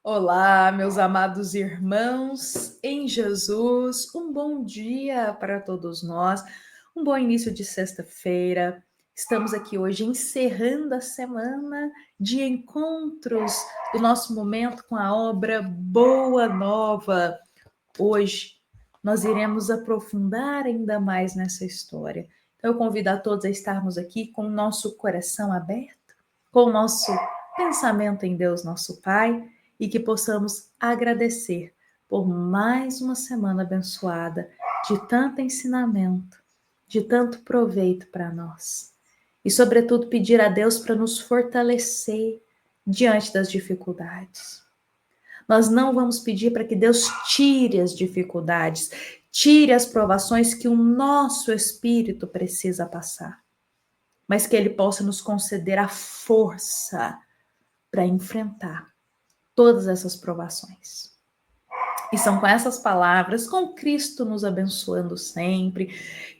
Olá, meus amados irmãos em Jesus, um bom dia para todos nós, um bom início de sexta-feira. Estamos aqui hoje encerrando a semana de encontros do nosso momento com a obra Boa Nova. Hoje nós iremos aprofundar ainda mais nessa história. Então eu convido a todos a estarmos aqui com o nosso coração aberto, com o nosso pensamento em Deus, nosso Pai, e que possamos agradecer por mais uma semana abençoada, de tanto ensinamento, de tanto proveito para nós. E, sobretudo, pedir a Deus para nos fortalecer diante das dificuldades. Nós não vamos pedir para que Deus tire as dificuldades, tire as provações que o nosso espírito precisa passar, mas que Ele possa nos conceder a força para enfrentar todas essas provações. E são com essas palavras, com Cristo nos abençoando sempre,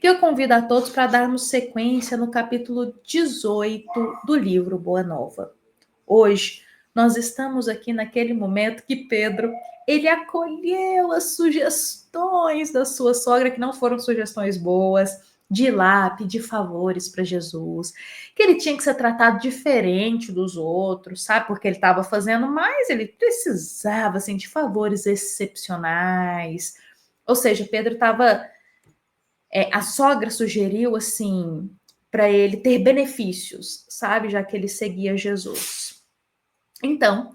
que eu convido a todos para darmos sequência no capítulo 18 do livro Boa Nova. Hoje, nós estamos aqui naquele momento que Pedro, ele acolheu as sugestões da sua sogra, que não foram sugestões boas, de ir lá pedir favores para Jesus, que ele tinha que ser tratado diferente dos outros, sabe? Porque ele estava fazendo mais, ele precisava, assim, de favores excepcionais. Ou seja, Pedro estava... a sogra sugeriu, assim, para ele ter benefícios, sabe? Já que ele seguia Jesus. Então,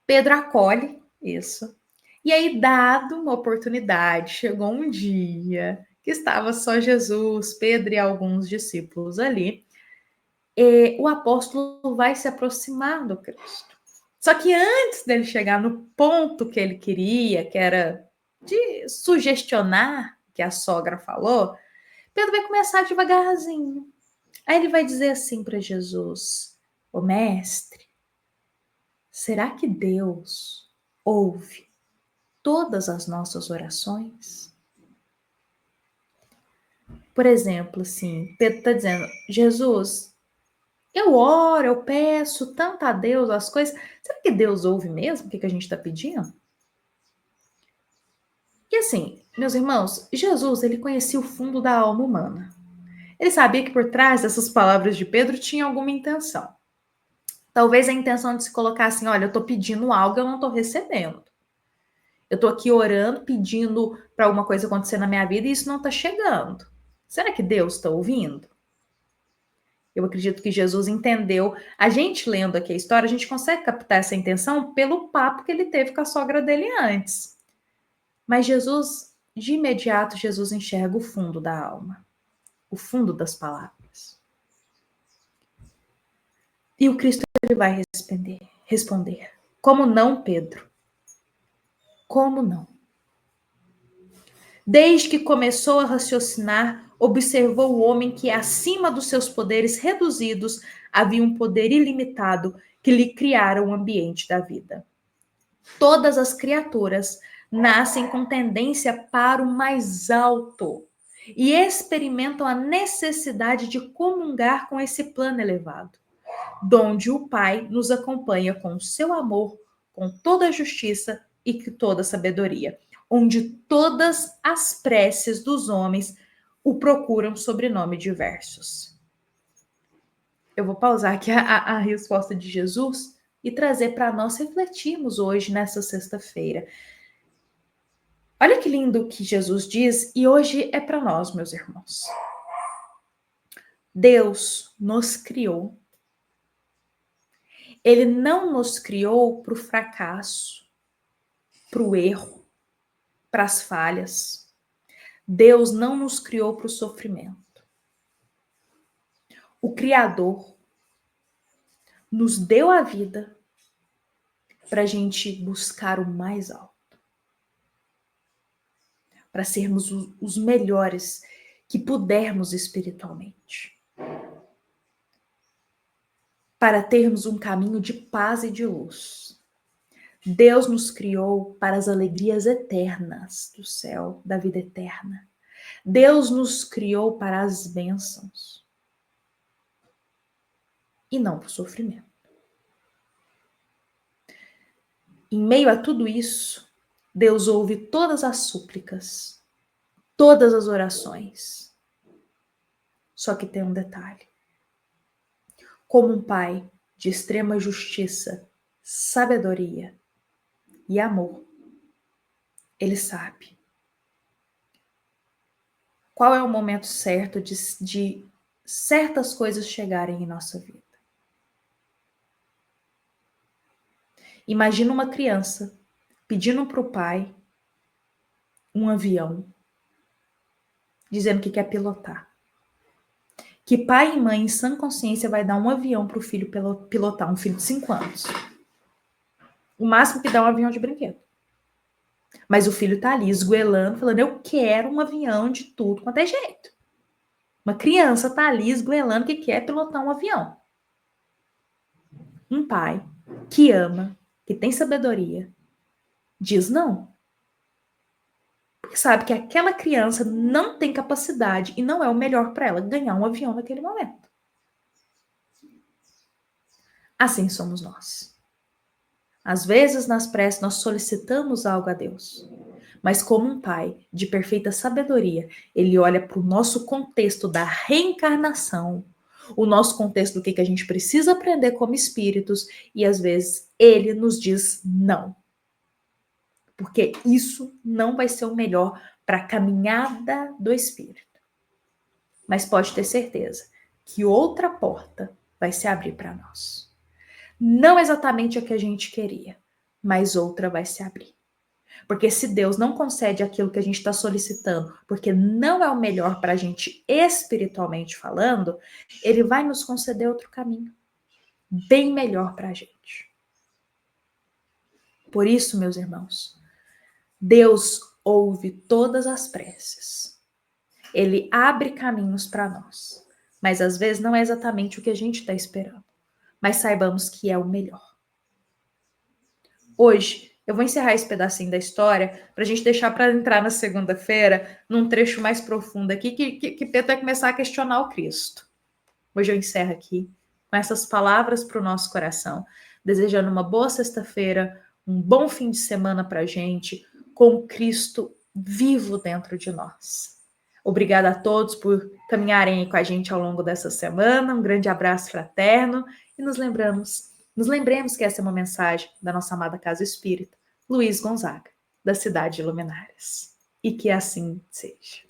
Pedro acolhe isso. E aí, dado uma oportunidade, chegou um dia que estava só Jesus, Pedro e alguns discípulos ali, e o apóstolo vai se aproximar do Cristo. Só que antes dele chegar no ponto que ele queria, que era de sugestionar o que a sogra falou, Pedro vai começar devagarzinho. Aí ele vai dizer assim para Jesus: "Ô mestre, será que Deus ouve todas as nossas orações?" Por exemplo, assim, Pedro está dizendo: Jesus, eu oro, eu peço tanto a Deus as coisas. Será que Deus ouve mesmo o que a gente está pedindo? E assim, meus irmãos, Jesus, ele conhecia o fundo da alma humana. Ele sabia que por trás dessas palavras de Pedro tinha alguma intenção. Talvez a intenção de se colocar assim: olha, eu estou pedindo algo, eu não estou recebendo. Eu estou aqui orando, pedindo para alguma coisa acontecer na minha vida e isso não está chegando. Será que Deus está ouvindo? Eu acredito que Jesus entendeu. A gente lendo aqui a história, a gente consegue captar essa intenção pelo papo que ele teve com a sogra dele antes. Mas Jesus, de imediato, Jesus enxerga o fundo da alma, o fundo das palavras. E o Cristo ele vai responder. Como não, Pedro? Como não? Desde que começou a raciocinar, observou o homem que, acima dos seus poderes reduzidos, havia um poder ilimitado que lhe criara o ambiente da vida. Todas as criaturas nascem com tendência para o mais alto e experimentam a necessidade de comungar com esse plano elevado, donde o Pai nos acompanha com o seu amor, com toda a justiça e toda a sabedoria, onde todas as preces dos homens o procuram sobrenome diversos. Eu vou pausar aqui a resposta de Jesus e trazer para nós refletirmos hoje, nessa sexta-feira. Olha que lindo que Jesus diz, e hoje é para nós, meus irmãos. Deus nos criou. Ele não nos criou para o fracasso, para o erro, para as falhas. Deus não nos criou para o sofrimento. O Criador nos deu a vida para a gente buscar o mais alto, para sermos os melhores que pudermos espiritualmente, para termos um caminho de paz e de luz. Deus nos criou para as alegrias eternas do céu, da vida eterna. Deus nos criou para as bênçãos e não para o sofrimento. em meio a tudo isso, Deus ouve todas as súplicas, todas as orações. Só que tem um detalhe. Como um pai de extrema justiça, sabedoria e amor, ele sabe qual é o momento certo de certas coisas chegarem em nossa vida. Imagina uma criança pedindo para o pai um avião, dizendo que quer pilotar. Que pai e mãe em sã consciência vai dar um avião para o filho pilotar, um filho de 5 anos? O máximo que dá é um avião de brinquedo. Mas o filho tá ali esgoelando, falando, eu quero um avião de tudo quanto é jeito. Uma criança tá ali esgoelando que quer pilotar um avião. Um pai que ama, que tem sabedoria, diz não. Porque sabe que aquela criança não tem capacidade e não é o melhor para ela ganhar um avião naquele momento. Assim somos nós. Às vezes, nas preces, nós solicitamos algo a Deus. Mas como um pai de perfeita sabedoria, ele olha para o nosso contexto da reencarnação, o nosso contexto do que a gente precisa aprender como espíritos, e às vezes ele nos diz não. Porque isso não vai ser o melhor para a caminhada do espírito. Mas pode ter certeza que outra porta vai se abrir para nós. Não exatamente a que a gente queria, mas outra vai se abrir. Porque se Deus não concede aquilo que a gente está solicitando, porque não é o melhor para a gente espiritualmente falando, ele vai nos conceder outro caminho, bem melhor para a gente. Por isso, meus irmãos, Deus ouve todas as preces. Ele abre caminhos para nós, mas às vezes não é exatamente o que a gente está esperando. Mas saibamos que é o melhor. Hoje, eu vou encerrar esse pedacinho da história para a gente deixar para entrar na segunda-feira num trecho mais profundo aqui que Pedro vai começar a questionar o Cristo. Hoje eu encerro aqui com essas palavras para o nosso coração, desejando uma boa sexta-feira, um bom fim de semana para a gente, com Cristo vivo dentro de nós. Obrigada a todos por caminharem com a gente ao longo dessa semana. Um grande abraço fraterno e nos lembremos que essa é uma mensagem da nossa amada Casa Espírita, Luiz Gonzaga, da cidade de Luminárias. E que assim seja.